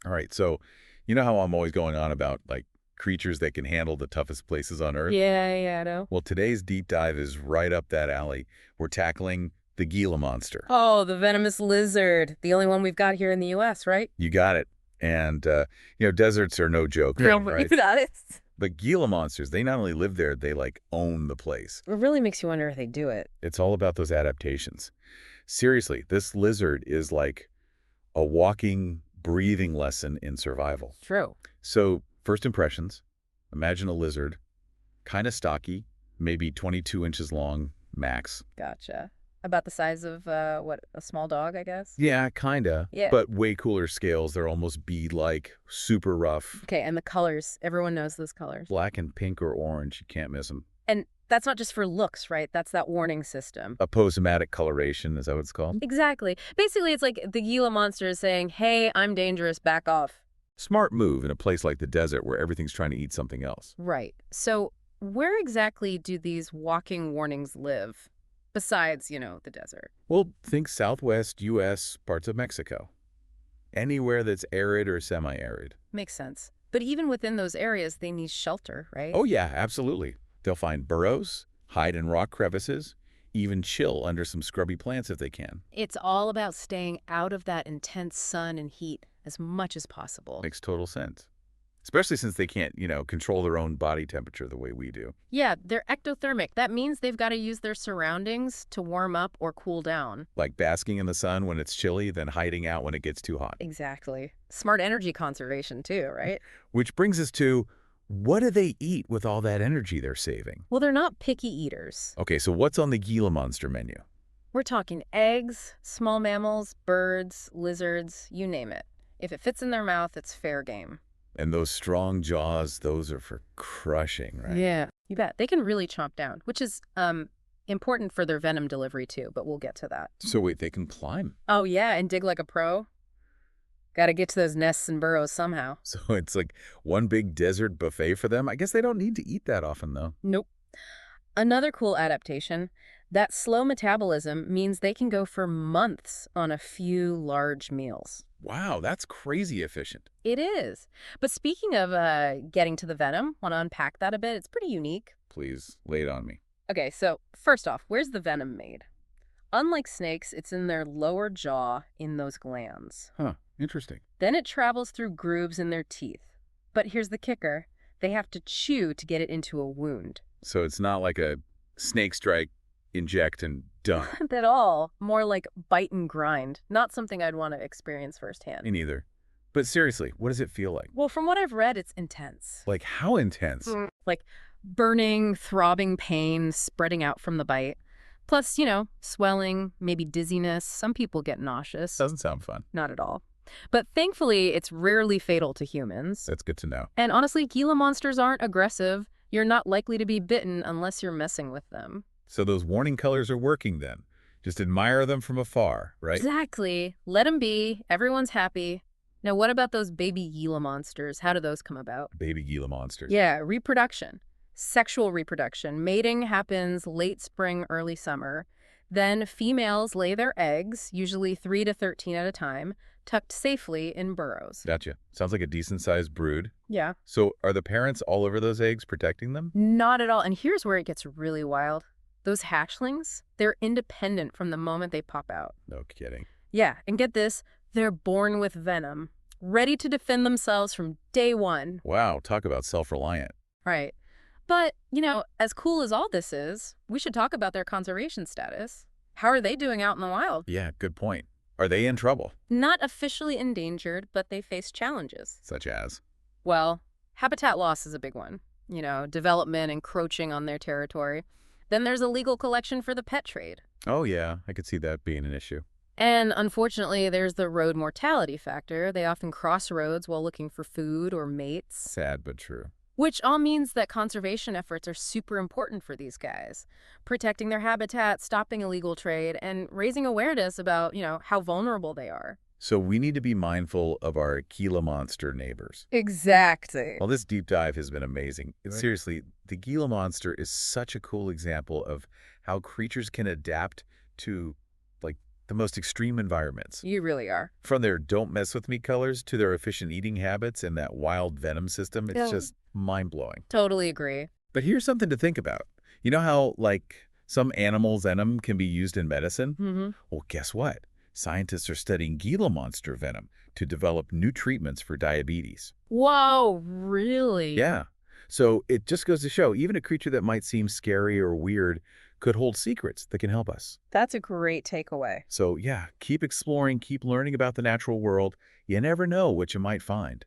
All right, so you know how I'm always going on about, like, creatures that can handle the toughest places on Earth? Yeah, yeah, I know. Well, today's deep dive is right up that alley. We're tackling the Gila monster. Oh, the venomous lizard. The only one we've got here in the US, right? You got it. And, deserts are no joke, Real right? that is. But Gila monsters, they not only live there, they, like, own the place. It really makes you wonder if they do it. It's all about those adaptations. Seriously, this lizard is like a walking, breathing lesson in survival. True. So, first impressions, imagine a lizard, kind of stocky, maybe 22 inches long, max. Gotcha. About the size of, what, a small dog, I guess? Yeah, kinda, Yeah. but way cooler scales. They're almost bead-like, super rough. Okay, and the colors. Everyone knows those colors. Black and pink or orange, you can't miss them. And that's not just for looks, right? That's that warning system. Aposematic coloration, is that what it's called? Exactly. Basically, it's like the Gila monster is saying, hey, I'm dangerous, back off. Smart move in a place like the desert where everything's trying to eat something else. Right. So where exactly do these walking warnings live? Besides, the desert. Well, think southwest U.S., parts of Mexico. Anywhere that's arid or semi-arid. Makes sense. But even within those areas, they need shelter, right? Oh yeah, absolutely. They'll find burrows, hide in rock crevices, even chill under some scrubby plants if they can. It's all about staying out of that intense sun and heat as much as possible. Makes total sense. Especially since they can't, control their own body temperature the way we do. Yeah, they're ectothermic. That means they've got to use their surroundings to warm up or cool down. Like basking in the sun when it's chilly, then hiding out when it gets too hot. Exactly. Smart energy conservation too, right? Which brings us to, what do they eat with all that energy they're saving? Well, they're not picky eaters. Okay, so what's on the Gila monster menu? We're talking eggs, small mammals, birds, lizards, you name it. If it fits in their mouth, it's fair game. And those strong jaws, those are for crushing, right? Yeah. You bet. They can really chomp down, which is important for their venom delivery too, but we'll get to that. So wait, they can climb. Oh, yeah, and dig like a pro? Got to get to those nests and burrows somehow. So it's like one big desert buffet for them? I guess they don't need to eat that often, though. Nope. Another cool adaptation, that slow metabolism means they can go for months on a few large meals. Wow, that's crazy efficient. It is. But speaking of getting to the venom, want to unpack that a bit? It's pretty unique. Please, lay it on me. Okay, so first off, where's the venom made? Unlike snakes, it's in their lower jaw in those glands. Huh, interesting. Then it travels through grooves in their teeth. But here's the kicker. They have to chew to get it into a wound. So it's not like a snake strike, inject, and done. Not at all. More like bite and grind. Not something I'd want to experience firsthand. Me neither. But seriously, what does it feel like? Well, from what I've read, it's intense. Like, how intense? Like burning, throbbing pain spreading out from the bite. Plus, swelling, maybe dizziness. Some people get nauseous. Doesn't sound fun. Not at all. But thankfully, it's rarely fatal to humans. That's good to know. And honestly, Gila monsters aren't aggressive. You're not likely to be bitten unless you're messing with them. So those warning colors are working then. Just admire them from afar, right? Exactly. Let them be. Everyone's happy. Now, what about those baby Gila monsters? How do those come about? Baby Gila monsters. Yeah, reproduction. Sexual reproduction. Mating happens late spring, early summer. Then females lay their eggs, usually 3 to 13 at a time, tucked safely in burrows. Gotcha. Sounds like a decent-sized brood. Yeah. So are the parents all over those eggs protecting them? Not at all. And here's where it gets really wild. Those hatchlings, they're independent from the moment they pop out. No kidding. Yeah, and get this, they're born with venom, ready to defend themselves from day one. Wow, talk about self-reliant. Right. But, as cool as all this is, we should talk about their conservation status. How are they doing out in the wild? Yeah, good point. Are they in trouble? Not officially endangered, but they face challenges. Such as? Well, habitat loss is a big one. Development encroaching on their territory. Then there's illegal collection for the pet trade. Oh yeah, I could see that being an issue. And unfortunately, there's the road mortality factor. They often cross roads while looking for food or mates. Sad but true. Which all means that conservation efforts are super important for these guys. Protecting their habitat, stopping illegal trade, and raising awareness about, how vulnerable they are. So we need to be mindful of our Gila monster neighbors. Exactly. Well, this deep dive has been amazing. Right. Seriously, the Gila monster is such a cool example of how creatures can adapt to, like, the most extreme environments. You really are. From their don't mess with me colors to their efficient eating habits and that wild venom system, it's Yeah. just mind-blowing. Totally agree. But here's something to think about. You know how, like, some animal venom can be used in medicine? Hmm. Well, guess what? Scientists are studying Gila monster venom to develop new treatments for diabetes. Whoa, really? Yeah. So it just goes to show, even a creature that might seem scary or weird could hold secrets that can help us. That's a great takeaway. So yeah, keep exploring, keep learning about the natural world. You never know what you might find.